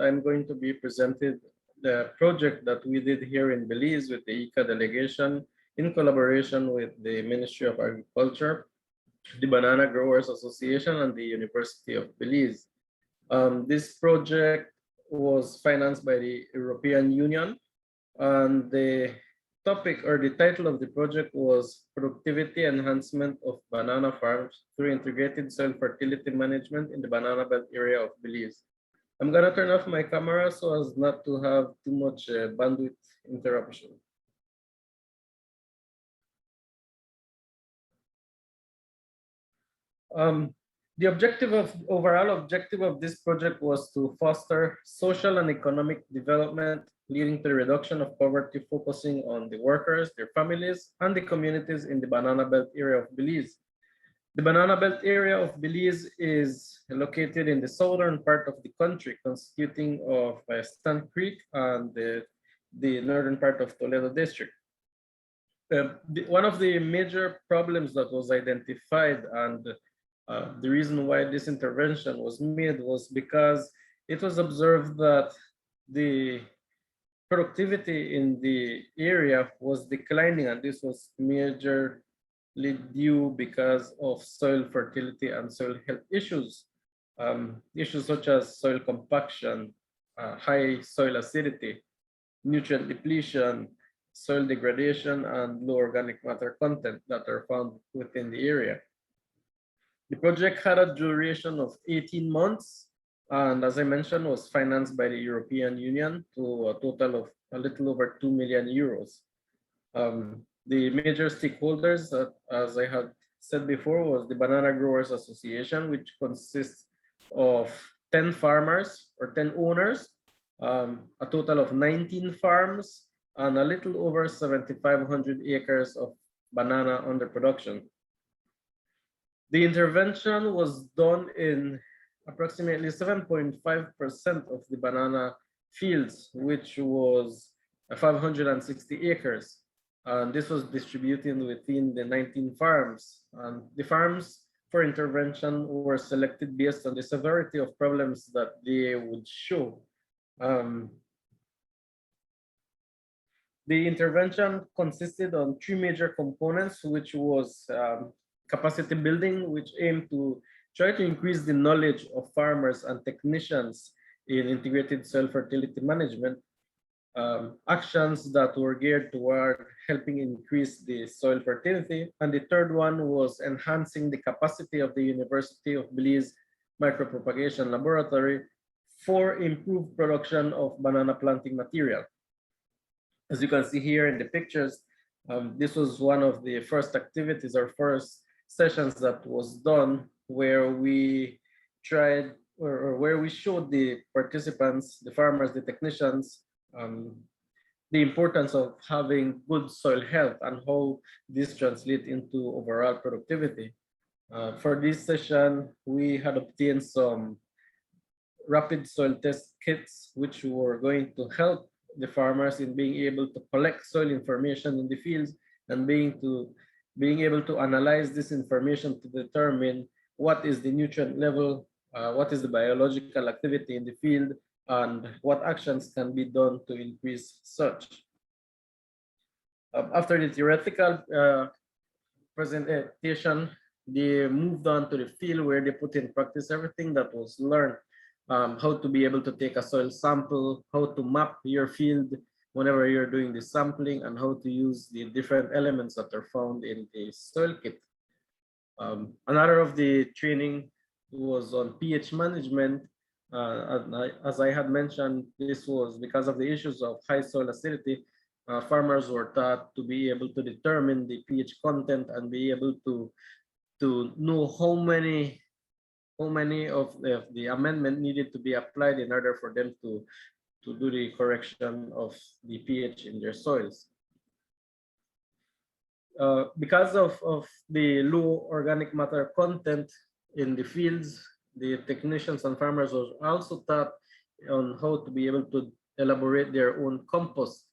I'm going to be presenting the project that we did here in Belize with the ICA delegation in collaboration with the Ministry of Agriculture, the Banana Growers Association, and the University of Belize. This project was financed by the European Union, and the topic or the title of the project was Productivity Enhancement of Banana Farms through Integrated Soil Fertility Management in the Banana Belt area of Belize. I'm gonna turn off my camera so as not to have too much bandwidth interruption. The overall objective of this project was to foster social and economic development, leading to the reduction of poverty, focusing on the workers, their families, and the communities in the Banana Belt area of Belize. The Banana Belt area of Belize is located in the southern part of the country, constituting of Stan Creek and the northern part of Toledo District. One of the major problems that was identified and the reason why this intervention was made was because it was observed that the productivity in the area was declining, and this was majorly due because of soil fertility and soil health issues. Issues such as soil compaction, high soil acidity, nutrient depletion, soil degradation, and low organic matter content that are found within the area. The project had a duration of 18 months, and as I mentioned, was financed by the European Union to a total of a little over 2 million euros. The major stakeholders, as I had said before, was the Banana Growers Association, which consists of 10 farmers or 10 owners, a total of 19 farms, and a little over 7,500 acres of banana under production. The intervention was done in approximately 7.5% of the banana fields, which was 560 acres. And this was distributed within the 19 farms. And the farms for intervention were selected based on the severity of problems that they would show. The intervention consisted on 3 major components, which was capacity building, which aimed to try to increase the knowledge of farmers and technicians in integrated soil fertility management, actions that were geared toward helping increase the soil fertility. And the third one was enhancing the capacity of the University of Belize Micropropagation Laboratory for improved production of banana planting material. As you can see here in the pictures, this was one of the first activities or first sessions that was done where we tried or where we showed the participants, the farmers, the technicians, the importance of having good soil health and how this translates into overall productivity. For this session, we had obtained some rapid soil test kits, which were going to help the farmers in being able to collect soil information in the fields and being able to analyze this information to determine what is the nutrient level, what is the biological activity in the field, and what actions can be done to increase such. After the theoretical presentation, they moved on to the field where they put in practice everything that was learned. How to be able to take a soil sample, how to map your field whenever you're doing the sampling, and how to use the different elements that are found in the soil kit. Another of the training was on pH management. As I had mentioned, this was because of the issues of high soil acidity. Farmers were taught to be able to determine the pH content and be able to know how many of the amendment needed to be applied in order for them to do the correction of the pH in their soils. Because of the low organic matter content in the fields, the technicians and farmers were also taught on how to be able to elaborate their own compost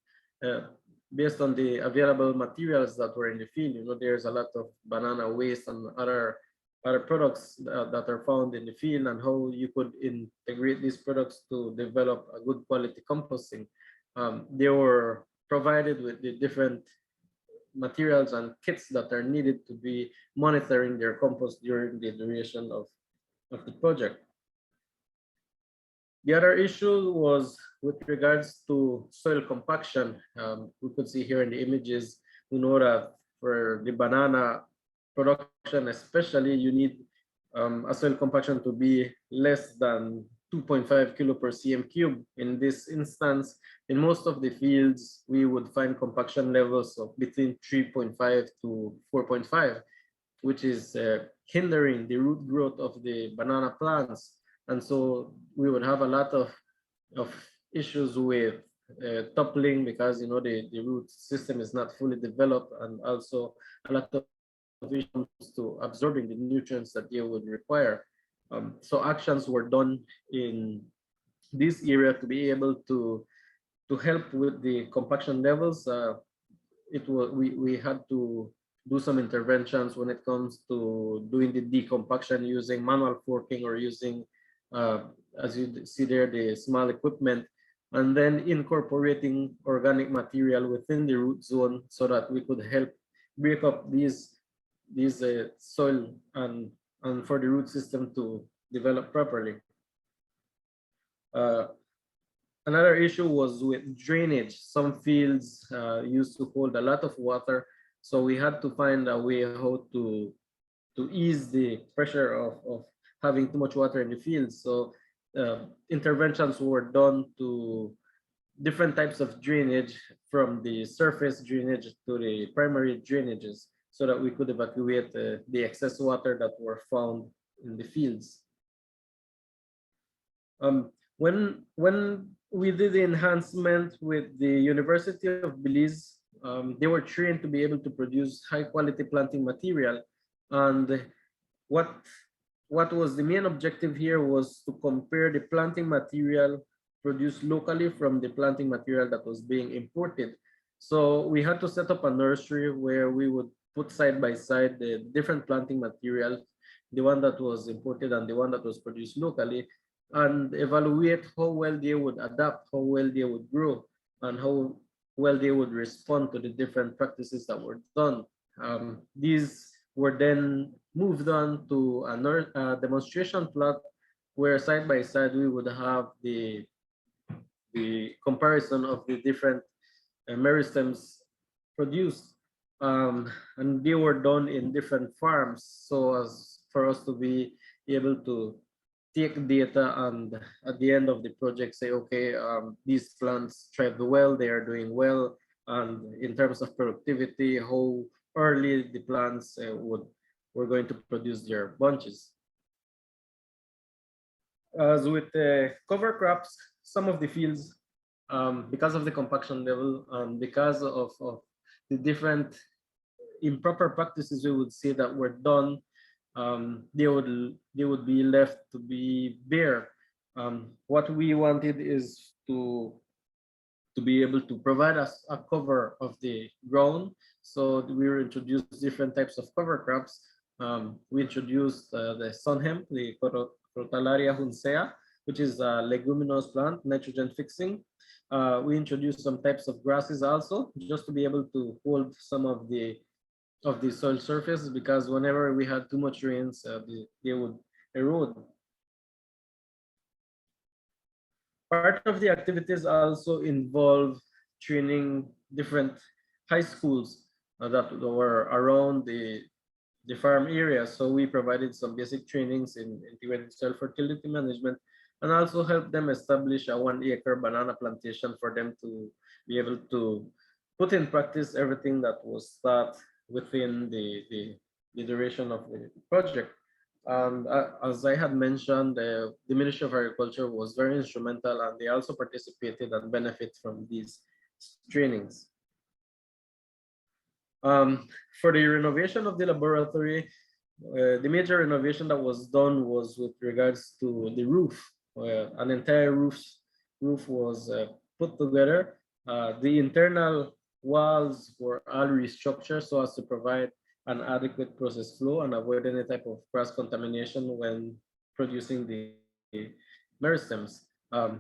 based on the available materials that were in the field. You know, there's a lot of banana waste and other other products that are found in the field, and how you could integrate these products to develop a good quality composting. They were provided with the different materials and kits that are needed to be monitoring their compost during the duration of the project. The other issue was with regards to soil compaction. We could see here in the images, we know that for the banana production especially, you need a soil compaction to be less than 2.5 kilo per cm cube. In this instance, in most of the fields, we would find compaction levels of between 3.5 to 4.5, which is hindering the root growth of the banana plants. And so we would have a lot of issues with toppling, because the root system is not fully developed, and also a lot of issues to absorbing the nutrients that they would require. So actions were done in this area to be able to help with the compaction levels. We had to do some interventions when it comes to doing the decompaction using manual forking, or using, as you see there, the small equipment, and then incorporating organic material within the root zone so that we could help break up these soil and for the root system to develop properly. Another issue was with drainage. Some fields used to hold a lot of water, so we had to find a way how to ease the pressure of having too much water in the field. So interventions were done to different types of drainage, from the surface drainage to the primary drainages, so that we could evacuate the excess water that were found in the fields. When we did the enhancement with the University of Belize, they were trained to be able to produce high quality planting material. And what was the main objective here was to compare the planting material produced locally from the planting material that was being imported. So we had to set up a nursery where we would put side by side the different planting material, the one that was imported and the one that was produced locally, and evaluate how well they would adapt, how well they would grow, and how well they would respond to the different practices that were done. These were then moved on to a demonstration plot, where side by side we would have the comparison of the different meristems produced. And they were done in different farms, so as for us to be able to take data and at the end of the project say, okay, these plants thrived well, they are doing well, and in terms of productivity, how early the plants were going to produce their bunches. As with cover crops, some of the fields, because of the compaction level and because of the different improper practices we would say that were done, they would be left to be bare. What we wanted is to be able to provide us a cover of the ground. So we introduced different types of cover crops. We introduced the sun hemp, the Crotalaria huncea, which is a leguminous plant, nitrogen fixing. We introduced some types of grasses also, just to be able to hold some of the soil surface, because whenever we had too much rains, they would erode. Part of the activities also involve training different high schools that were around the farm area. So we provided some basic trainings in integrated soil fertility management, and also helped them establish a 1 acre banana plantation for them to be able to put in practice everything that was taught within the duration of the project. And as I had mentioned, the Ministry of Agriculture was very instrumental, and they also participated and benefit from these trainings. For the renovation of the laboratory, the major renovation that was done was with regards to the roof. An entire roof was put together. The internal walls were all restructured so as to provide an adequate process flow and avoid any type of cross-contamination when producing the meristems.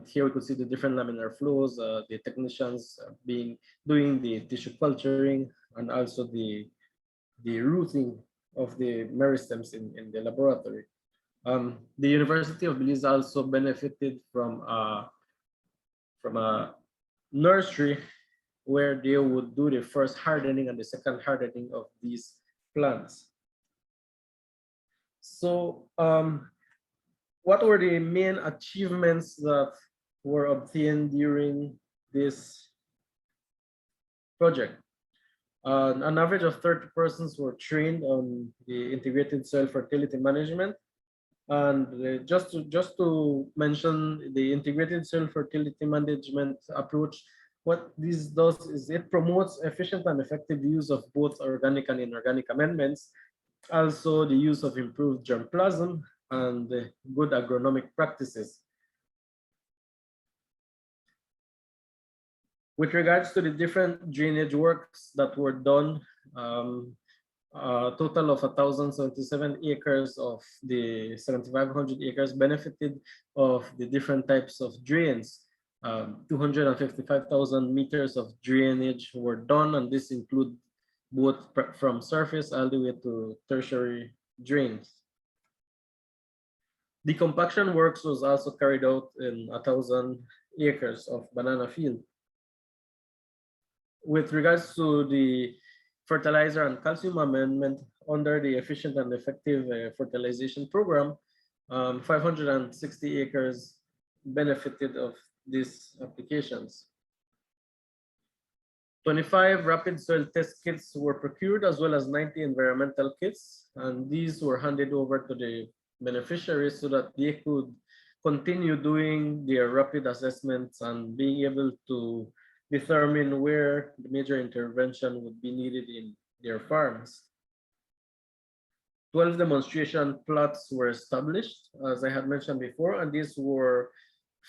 Here we could see the different laminar flows, the technicians doing the tissue culturing, and also the routing of the meristems in the laboratory. The University of Belize also benefited from a nursery where they would do the first hardening and the second hardening of these plants. So what were the main achievements that were obtained during this project? An average of 30 persons were trained on the integrated soil fertility management. And just to mention the integrated soil fertility management approach, what this does is it promotes efficient and effective use of both organic and inorganic amendments, also the use of improved germplasm and good agronomic practices. With regards to the different drainage works that were done, a total of 1,077 acres of the 7,500 acres benefited of the different types of drains. 255,000 meters of drainage were done, and this include both from surface all the way to tertiary drains. The compaction works was also carried out in 1,000 acres of banana field. With regards to the fertilizer and calcium amendment under the efficient and effective fertilization program, 560 acres benefited of these applications. 25 rapid soil test kits were procured, as well as 90 environmental kits, and these were handed over to the beneficiaries so that they could continue doing their rapid assessments and being able to determine where the major intervention would be needed in their farms. 12 demonstration plots were established, as I had mentioned before, and these were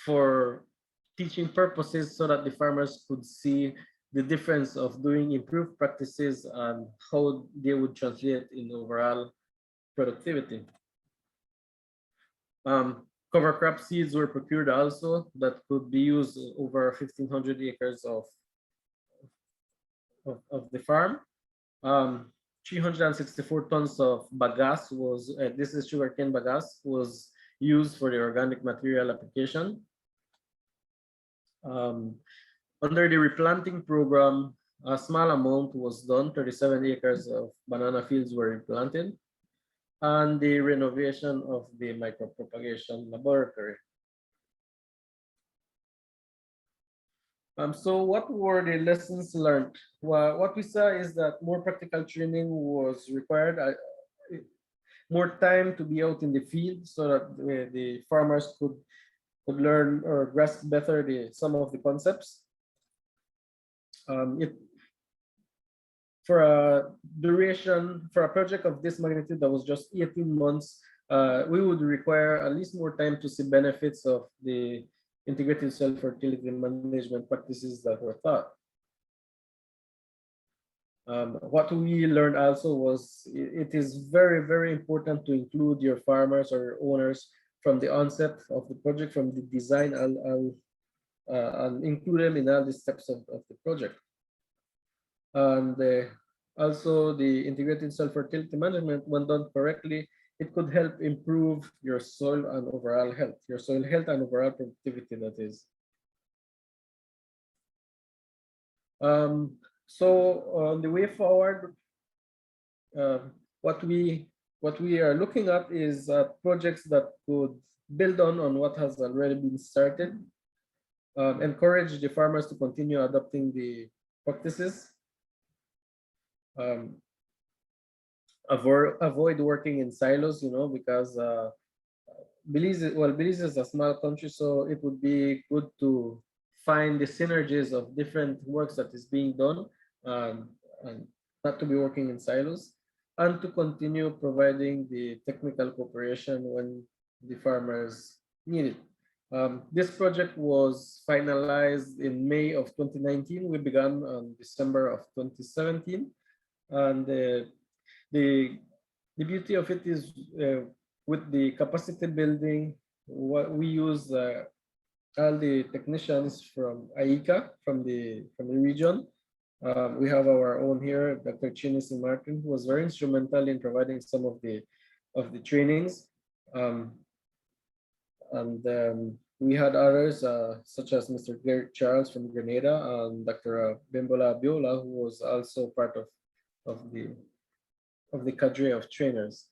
for teaching purposes so that the farmers could see the difference of doing improved practices and how they would translate in overall productivity. Cover crop seeds were procured also that could be used over 1,500 acres of the farm. 364 tons of bagasse was, this is sugarcane bagasse, was used for the organic material application. Under the replanting program, a small amount was done, 37 acres of banana fields were replanted, and the renovation of the micropropagation laboratory. So what were the lessons learned? Well, what we saw is that more practical training was required, more time to be out in the field so that the farmers could learn or grasp better some of the concepts. For a duration, for a project of this magnitude that was just 18 months, we would require at least more time to see benefits of the integrated soil fertility management practices that were taught. What we learned also was it is very, very important to include your farmers or your owners from the onset of the project, from the design, and include them in all the steps of the project. And also the integrated soil fertility management, when done correctly, it could help improve your soil and overall health, your soil health and overall productivity, that is. So on the way forward, what we are looking at is projects that could build on what has already been started, encourage the farmers to continue adopting the practices, avoid working in silos, because Belize is a small country, so it would be good to find the synergies of different works that is being done, and not to be working in silos, and to continue providing the technical cooperation when the farmers need it. This project was finalized in May of 2019. We began on December of 2017, and the the beauty of it is with the capacity building, what we use all the technicians from AICA from the region. We have our own here, Dr. Chinis Martin, who was very instrumental in providing some of the trainings. Um, and we had others such as Mr. Gary Charles from Grenada and Dr. Bimbola Abiola, who was also part of the cadre of trainers.